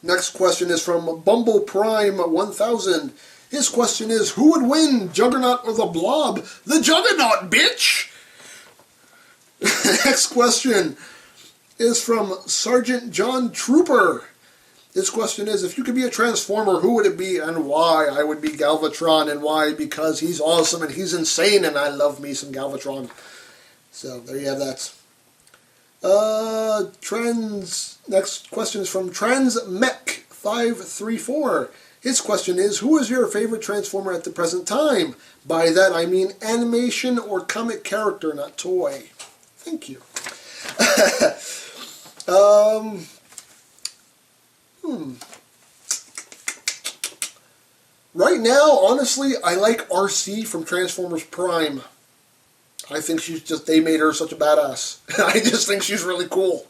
Next question is from Bumble Prime 1000. His question is, who would win, Juggernaut or the Blob? The Juggernaut, bitch! Next question is from Sergeant John Trooper. His question is, if you could be a Transformer, who would it be and why? I would be Galvatron, and why? Because he's awesome and he's insane, and I love me some Galvatron. So, there you have that. Next question is from Transmech534. His question is, who is your favorite Transformer at the present time? By that I mean animation or comic character, not toy. Thank you. Right now, honestly, I like RC from Transformers Prime. I think she's just, they made her such a badass. I just think she's really cool.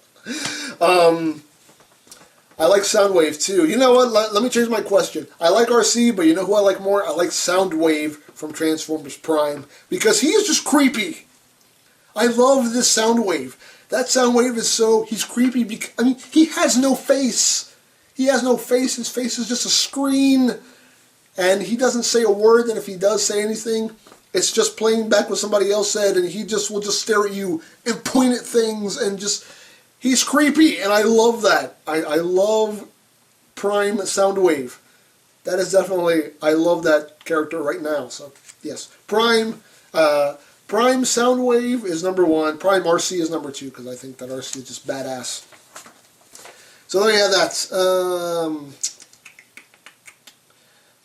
I like Soundwave too. You know what, let me change my question. I like RC, but you know who I like more? I like Soundwave from Transformers Prime, because he is just creepy. I love this Soundwave. That Soundwave is so, he's creepy because, I mean, he has no face. He has no face. His face is just a screen. And he doesn't say a word, and if he does say anything, it's just playing back what somebody else said, and he just will just stare at you and point at things, and just, he's creepy, and I love that. I love Prime Soundwave. That is definitely, I love that character right now. So, yes. Prime Soundwave is number 1. Prime RC is number 2, because I think that RC is just badass. So there you have that.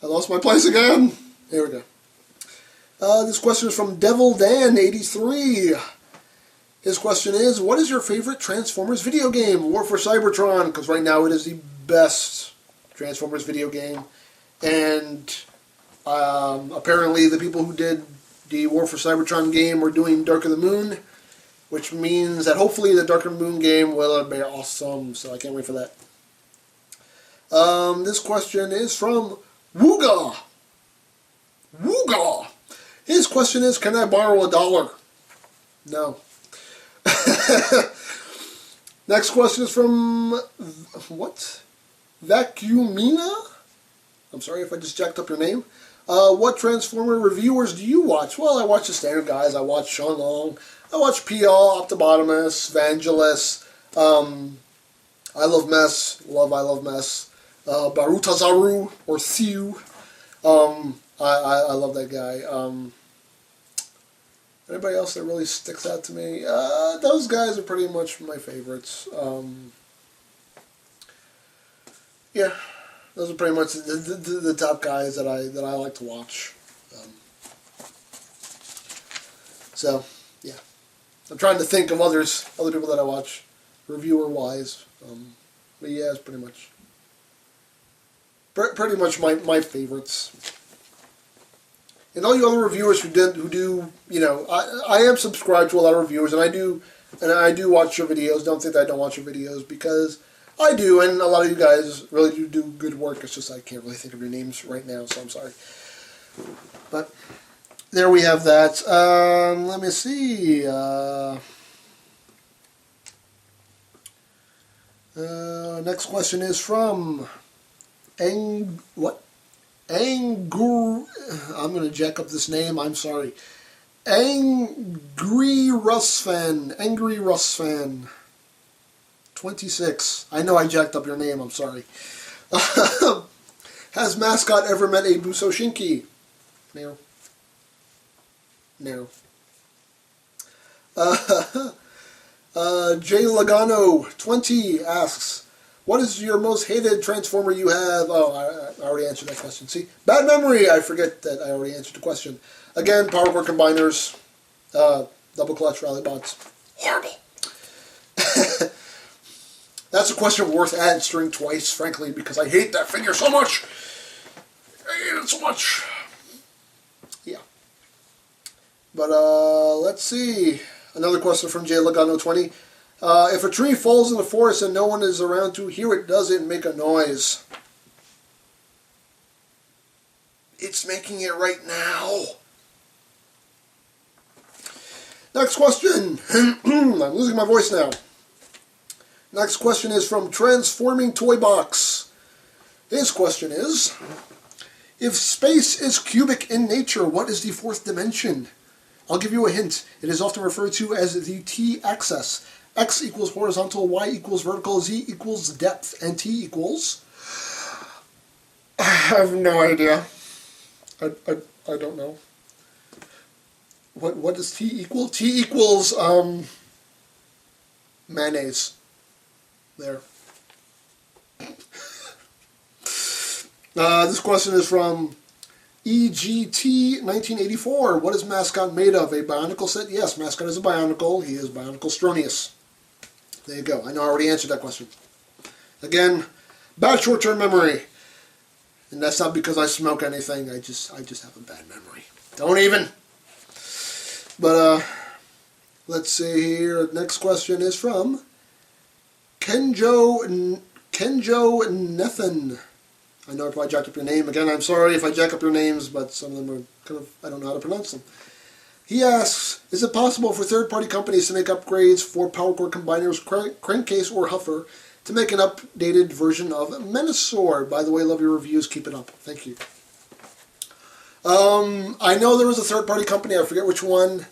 I lost my place again. Here we go. This question is from Devil Dan 83. His question is, what is your favorite Transformers video game? War for Cybertron, because right now it is the best Transformers video game. And apparently the people who did the War for Cybertron game were doing Dark of the Moon, which means that hopefully the Dark of the Moon game will be awesome, so I can't wait for that. This question is from Wooga. Wooga! His question is, can I borrow $1? No. Next question is from, what? VACUUMINA? I'm sorry if I just jacked up your name. What Transformer reviewers do you watch? Well, I watch the standard guys. I watch Sean Long. I watch PL, Optobotomus, Vangelis. I Love Mess. I Love Mess. Barutazaru, or Siu. I love that guy. Anybody else that really sticks out to me? Those guys are pretty much my favorites. Yeah, those are pretty much the top guys that I like to watch. So, yeah. I'm trying to think of other people that I watch, reviewer-wise. But yeah, it's pretty much my favorites. And all you other reviewers who do, you know, I am subscribed to a lot of reviewers, and I do watch your videos. Don't think that I don't watch your videos, because I do, and a lot of you guys really do good work. It's just I can't really think of your names right now, so I'm sorry. But there we have that. Let me see. Next question is from I'm going to jack up this name, I'm sorry. Angry Russ Fan. 26. I know I jacked up your name, I'm sorry. Has Mascot ever met a Busoshinki? No. No. Jay Logano 20 asks, what is your most hated Transformer you have? Oh, I already answered that question. See, bad memory. I forget that I already answered the question. Again, Power Core Combiners, Double Clutch Rally Bots. Horrible. That's a question worth answering twice, frankly, because I hate that figure so much. I hate it so much. Yeah. But, let's see. Another question from Jay Logano 20. If a tree falls in the forest and no one is around to hear it, does it make a noise? It's making it right now. Next question. I'm losing my voice now. Next question is from TRANSFORMINGTOYBOX. His question is, if space is cubic in nature, what is the fourth dimension? I'll give you a hint. It is often referred to as the t-axis. X equals horizontal, Y equals vertical, Z equals depth, and T equals... I have no idea. I don't know. What does T equal? T equals mayonnaise. There. This question is from EGT 1984. What is Mascot made of? A bionicle set? Yes, Mascot is a bionicle. He is Bionicle Stronius. There you go. I know I already answered that question. Again, bad short-term memory. And that's not because I smoke anything. I just have a bad memory. Don't even. But let's see here. Next question is from KENJONETHAN. I know I probably jacked up your name. Again, I'm sorry if I jack up your names, but some of them are kind of, I don't know how to pronounce them. He asks, is it possible for third-party companies to make upgrades for power cord combiners, crankcase, or huffer to make an updated version of Menasor? By the way, love your reviews. Keep it up. Thank you. I know there was a third-party company, I forget which one,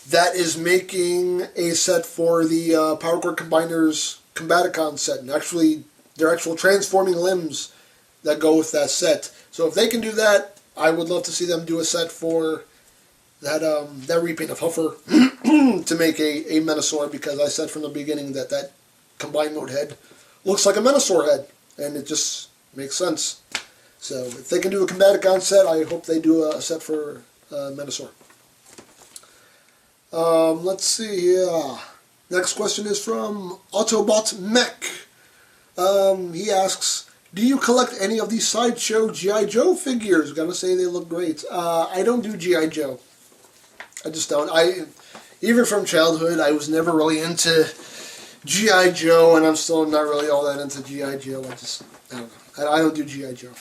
that is making a set for the power cord combiners Combaticon set. And actually, they're actual transforming limbs that go with that set. So if they can do that, I would love to see them do a set for that that repaint of Huffer to make a Menasor, because I said from the beginning that that combined mode head looks like a Menasor head, and it just makes sense. So if they can do a Combaticon set, I hope they do a set for Menasor. Let's see here. Next question is from AUTOBOTMECH. He asks, do you collect any of these Sideshow G.I. Joe figures? Gotta say they look great. I don't do G.I. Joe. I just don't. Even from childhood, I was never really into G.I. Joe, and I'm still not really all that into G.I. Joe. I don't know. I don't do G.I. Joe.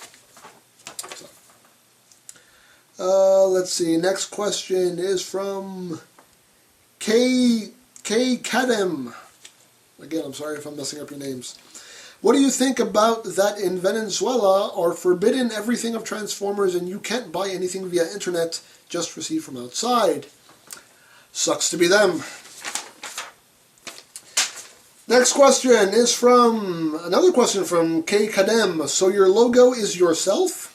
So. Let's see. Next question is from Kadem. Again, I'm sorry if I'm messing up your names. What do you think about that in Venezuela are forbidden everything of Transformers and you can't buy anything via internet, just receive from outside? Sucks to be them. Next question is from, another question from K. Kadem. So your logo is yourself?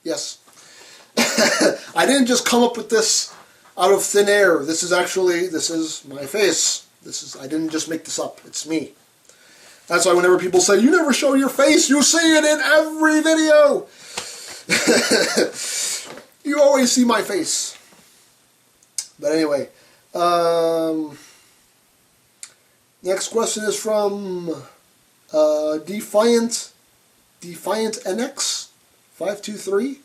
Yes. I didn't just come up with this out of thin air. This is my face. I didn't just make this up. It's me. That's why whenever people say, you never show your face, you see it in every video. You always see my face. But anyway. Next question is from Defiant NX 523.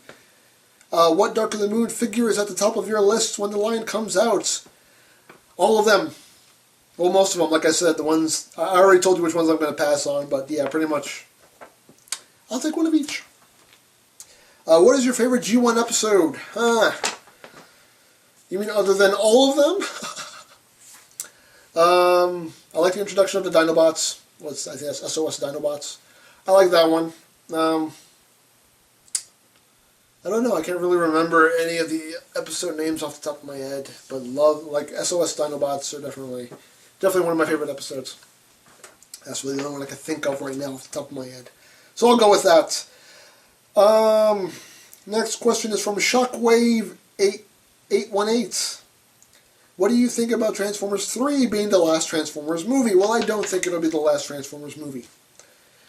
What Dark of the Moon figure is at the top of your list when the line comes out? All of them. Well, most of them. Like I said, the ones... I already told you which ones I'm going to pass on, but yeah, pretty much. I'll take one of each. What is your favorite G1 episode? You mean other than all of them? I like the introduction of the Dinobots. I think that's SOS Dinobots. I like that one. I don't know, I can't really remember any of the episode names off the top of my head, but like SOS Dinobots are definitely one of my favorite episodes. That's really the only one I can think of right now off the top of my head. So I'll go with that. Next question is from Shockwave818. What do you think about Transformers 3 being the last Transformers movie? Well, I don't think it'll be the last Transformers movie.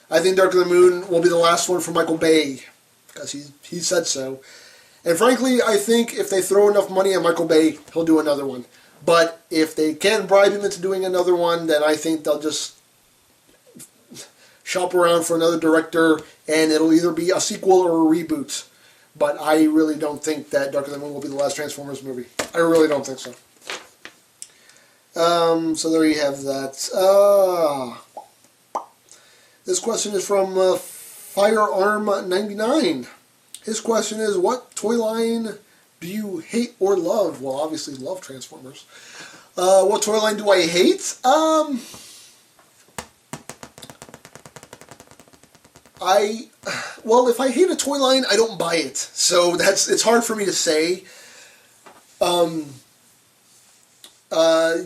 I think Dark of the Moon will be the last one for Michael Bay, because he said so. And frankly, I think if they throw enough money at Michael Bay, he'll do another one. But if they can't bribe him into doing another one, then I think they'll just shop around for another director, and it'll either be a sequel or a reboot. But I really don't think that Dark of the Moon will be the last Transformers movie. I really don't think so. So there you have that. This question is from Firearm99. His question is, what toy line do you hate or love? Well, obviously love Transformers. What toy line do I hate? Well, if I hate a toy line, I don't buy it. So it's hard for me to say. I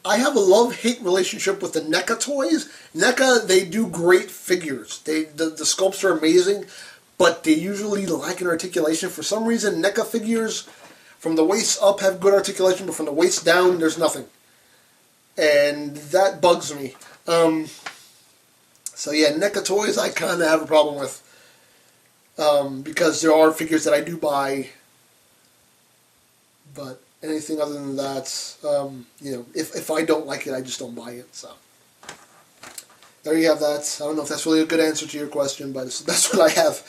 have a love-hate relationship with the NECA toys. NECA, they do great figures. The sculpts are amazing, but they usually lack in articulation. For some reason, NECA figures from the waist up have good articulation, but from the waist down, there's nothing. And that bugs me. So yeah, NECA toys I kind of have a problem with. Because there are figures that I do buy, but anything other than that, you know, if I don't like it, I just don't buy it. So there you have that. I don't know if that's really a good answer to your question, but that's what I have.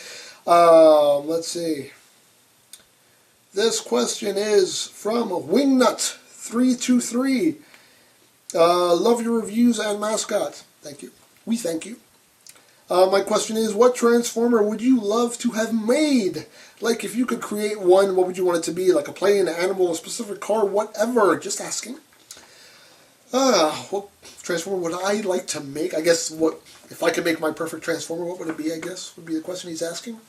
Let's see. This question is from Wingnut323. Love your reviews and mascot. Thank you. We thank you. My question is, what Transformer would you love to have made? Like, if you could create one, what would you want it to be? Like a plane, an animal, a specific car, whatever. Just asking. What Transformer would I like to make? I guess, if I could make my perfect Transformer, what would it be, I guess, would be the question he's asking.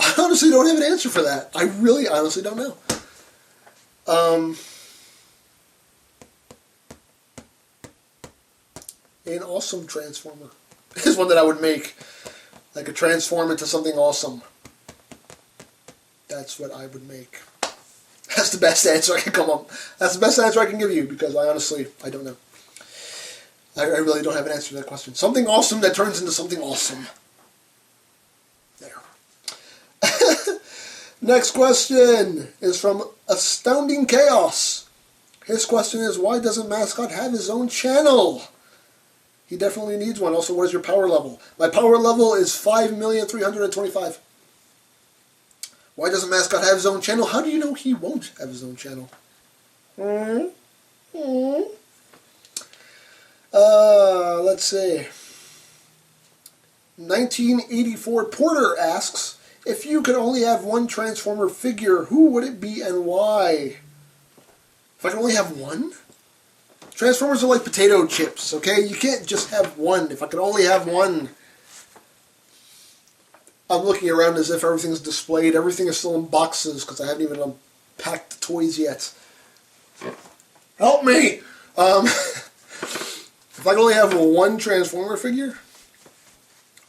I honestly don't have an answer for that. I really honestly don't know. An awesome Transformer is one that I would make. Like a transform into something awesome. That's what I would make. That's the best answer I can come up. That's the best answer I can give you, because I don't know. I really don't have an answer to that question. Something awesome that turns into something awesome. There. Next question is from ASTOUNDINGCHAOS. His question is, why doesn't Mascot have his own channel? He definitely needs one. Also, what is your power level? My power level is 5,325,000. Why doesn't Mascot have his own channel? How do you know he won't have his own channel? Let's see. 1984 Porter asks, if you could only have one Transformer figure, who would it be and why? If I could only have one? Transformers are like potato chips, okay? You can't just have one. If I could only have one. I'm looking around as if everything's displayed. Everything is still in boxes because I haven't even unpacked the toys yet. Help me! If I could only have one Transformer figure?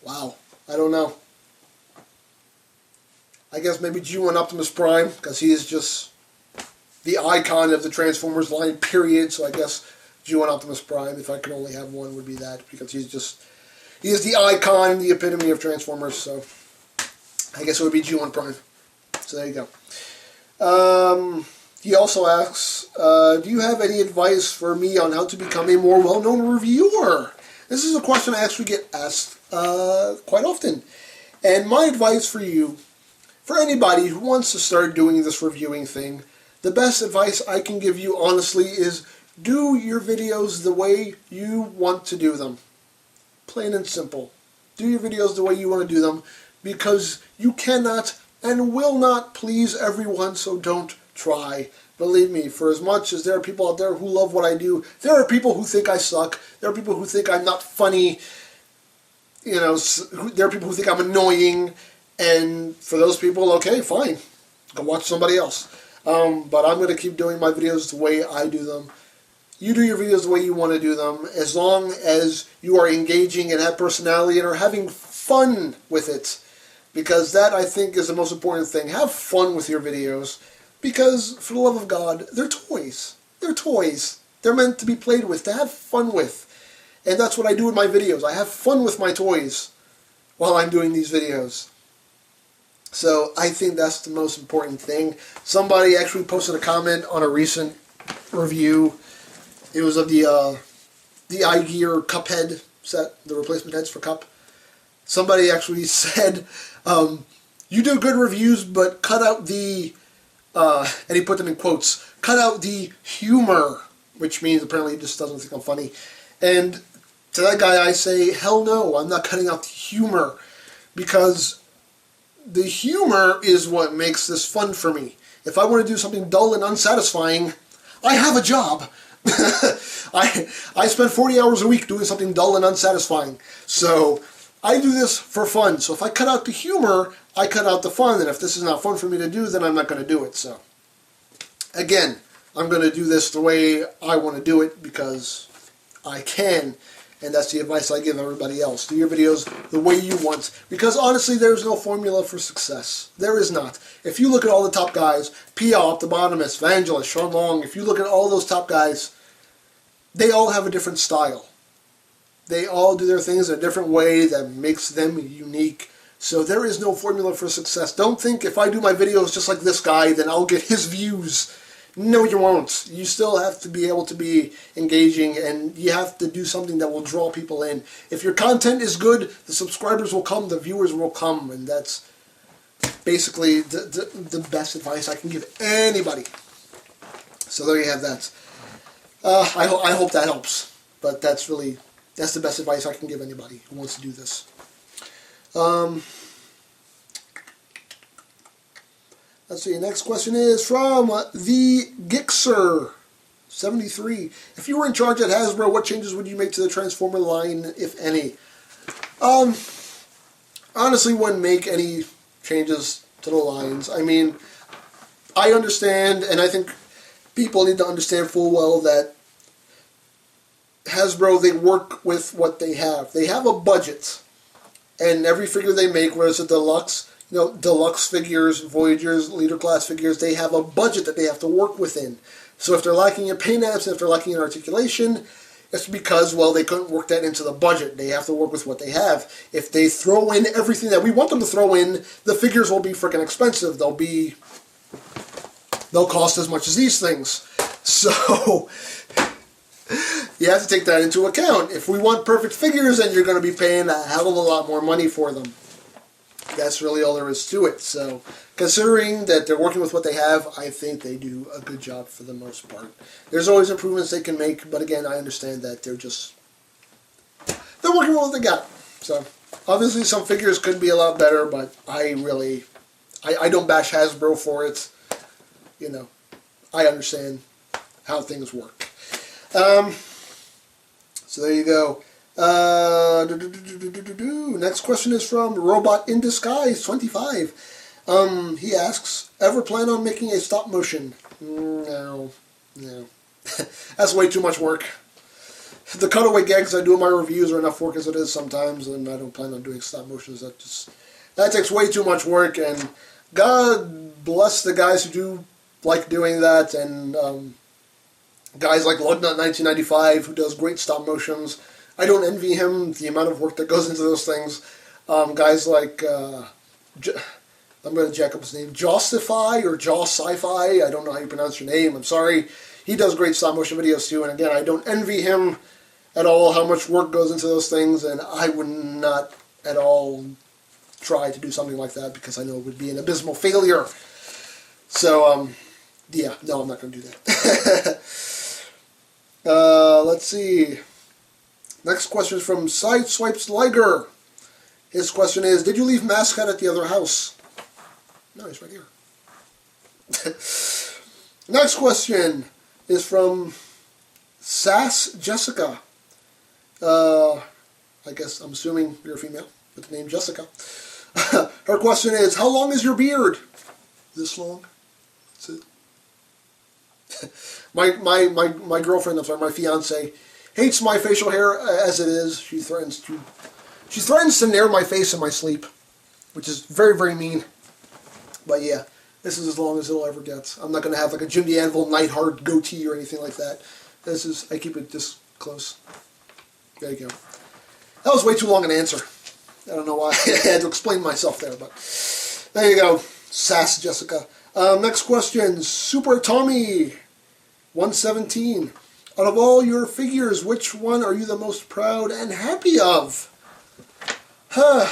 Wow. I don't know. I guess maybe G1 Optimus Prime, because he is just the icon of the Transformers line, period. So I guess G1 Optimus Prime, if I could only have one, would be that, because he is the icon, the epitome of Transformers, so I guess it would be G1 Prime. So there you go. He also asks, do you have any advice for me on how to become a more well-known reviewer? This is a question I actually get asked quite often. And my advice for you, for anybody who wants to start doing this reviewing thing, the best advice I can give you, honestly, is do your videos the way you want to do them. Plain and simple. Do your videos the way you want to do them, because you cannot and will not please everyone, so don't try. Believe me, for as much as there are people out there who love what I do, there are people who think I suck. There are people who think I'm not funny. You know, there are people who think I'm annoying. And for those people, okay, fine. Go watch somebody else. But I'm going to keep doing my videos the way I do them. You do your videos the way you want to do them, as long as you are engaging and have personality and are having fun with it. Because that, I think, is the most important thing. Have fun with your videos. Because, for the love of God, they're toys. They're toys. They're meant to be played with, to have fun with. And that's what I do with my videos. I have fun with my toys while I'm doing these videos. So, I think that's the most important thing. Somebody actually posted a comment on a recent review. It was of the iGear Cup head set, the replacement heads for Cup. Somebody actually said, you do good reviews, but cut out the, and he put them in quotes, cut out the humor, which means apparently he just doesn't think I'm funny. And to that guy I say, hell no, I'm not cutting out the humor, because the humor is what makes this fun for me. If I want to do something dull and unsatisfying, I have a job. I spend 40 hours a week doing something dull and unsatisfying. So I do this for fun. So if I cut out the humor, I cut out the fun. And if this is not fun for me to do, then I'm not going to do it. So again, I'm going to do this the way I want to do it because I can. And that's the advice I give everybody else. Do your videos the way you want. Because honestly, there's no formula for success. There is not. If you look at all the top guys, P.L., Optobotomist, Vangelist, Sean Long, if you look at all those top guys, they all have a different style. They all do their things in a different way that makes them unique. So there is no formula for success. Don't think if I do my videos just like this guy, then I'll get his views. No, you won't. You still have to be able to be engaging, and you have to do something that will draw people in. If your content is good, the subscribers will come, the viewers will come, and that's basically the best advice I can give anybody. So there you have that. I hope that helps, but that's the best advice I can give anybody who wants to do this. Let's see, next question is from the Gixer 73. If you were in charge at Hasbro, what changes would you make to the Transformer line, if any? Honestly, wouldn't make any changes to the lines. I mean, I understand, and I think people need to understand full well that Hasbro, they work with what they have. They have a budget, and every figure they make, whether it's a deluxe, deluxe figures, Voyagers, leader class figures, they have a budget that they have to work within. So if they're lacking in paint apps, if they're lacking in articulation, it's because, well, they couldn't work that into the budget. They have to work with what they have. If they throw in everything that we want them to throw in, the figures will be freaking expensive. They'll cost as much as these things. So you have to take that into account. If we want perfect figures, then you're going to be paying a hell of a lot more money for them. That's really all there is to it. So, considering that they're working with what they have, I think they do a good job for the most part. There's always improvements they can make, but again, I understand that they're working with what they got. So, obviously some figures could be a lot better, but I don't bash Hasbro for it. I understand how things work. So there you go. Next question is from Robot in Disguise 25. He asks, ever plan on making a stop motion? No. That's way too much work. The cutaway gags I do in my reviews are enough work as it is sometimes, and I don't plan on doing stop motions. That takes way too much work, and God bless the guys who do like doing that, and guys like Lugnut1995 who does great stop motions. I don't envy him, the amount of work that goes into those things. Guys like, I'm going to jack up his name, Jossify or Joss-Sci-Fi, I don't know how you pronounce your name, I'm sorry. He does great stop motion videos too, and again, I don't envy him at all how much work goes into those things, and I would not at all try to do something like that because I know it would be an abysmal failure. So, yeah, no, I'm not going to do that. Let's see. Next question is from SIDESWIPESLIGER. His question is, did you leave Mascot at the other house? No, he's right here. Next question is from SASSJESSICA. I guess, I'm assuming you're a female with the name Jessica. Her question is, how long is your beard? This long. That's it. My girlfriend, I'm sorry, my fiance, hates my facial hair as it is. She threatens to nair my face in my sleep, which is very, very mean. But yeah, this is as long as it'll ever get. I'm not going to have like a Jim the Anvil Neidhart goatee or anything like that. I keep it this close. There you go. That was way too long an answer. I don't know why I had to explain myself there, but there you go. SASSJESSICA. Next question, Super Tommy 117. Out of all your figures, which one are you the most proud and happy of? The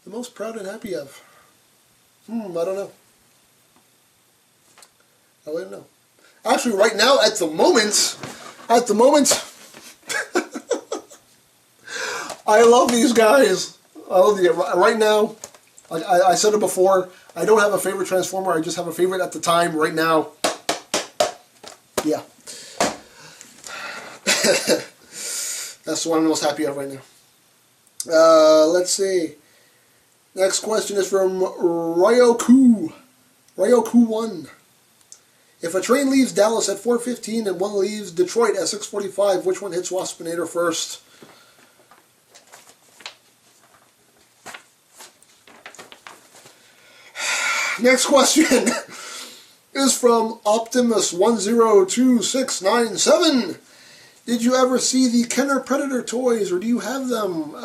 most proud and happy of? I don't know. I don't know. Actually, right now, at the moment, I love these guys. Right now, I said it before, I don't have a favorite Transformer, I just have a favorite at the time, right now. Yeah. That's the one I'm most happy of right now. Let's see. Next question is from Ryoku. Ryoku1. If a train leaves Dallas at 4:15 and one leaves Detroit at 6:45, which one hits Waspinator first? Next question is from Optimus102697. Did you ever see the Kenner Predator toys, or do you have them?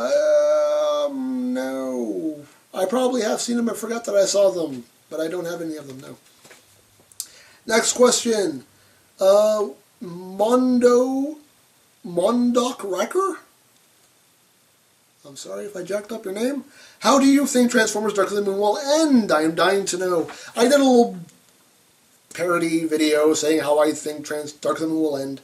No. I probably have seen them and forgot that I saw them, but I don't have any of them, no. Next question. MONDOQRACKER? I'm sorry if I jacked up your name. How do you think Transformers Dark of the Moon will end? I am dying to know. I did a little parody video saying how I think Dark of the Moon will end.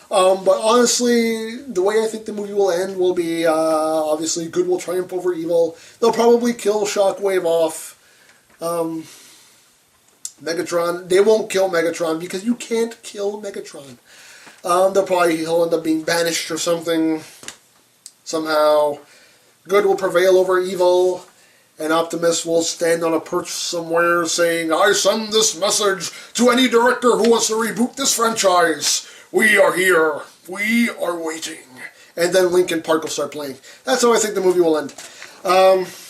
But honestly, the way I think the movie will end will be, obviously, good will triumph over evil. They'll probably kill Shockwave off. Megatron, they won't kill Megatron because you can't kill Megatron. He'll end up being banished or something, somehow. Good will prevail over evil, and Optimus will stand on a perch somewhere saying, I send this message to any director who wants to reboot this franchise. We are here. We are waiting. And then Linkin Park will start playing. That's how I think the movie will end.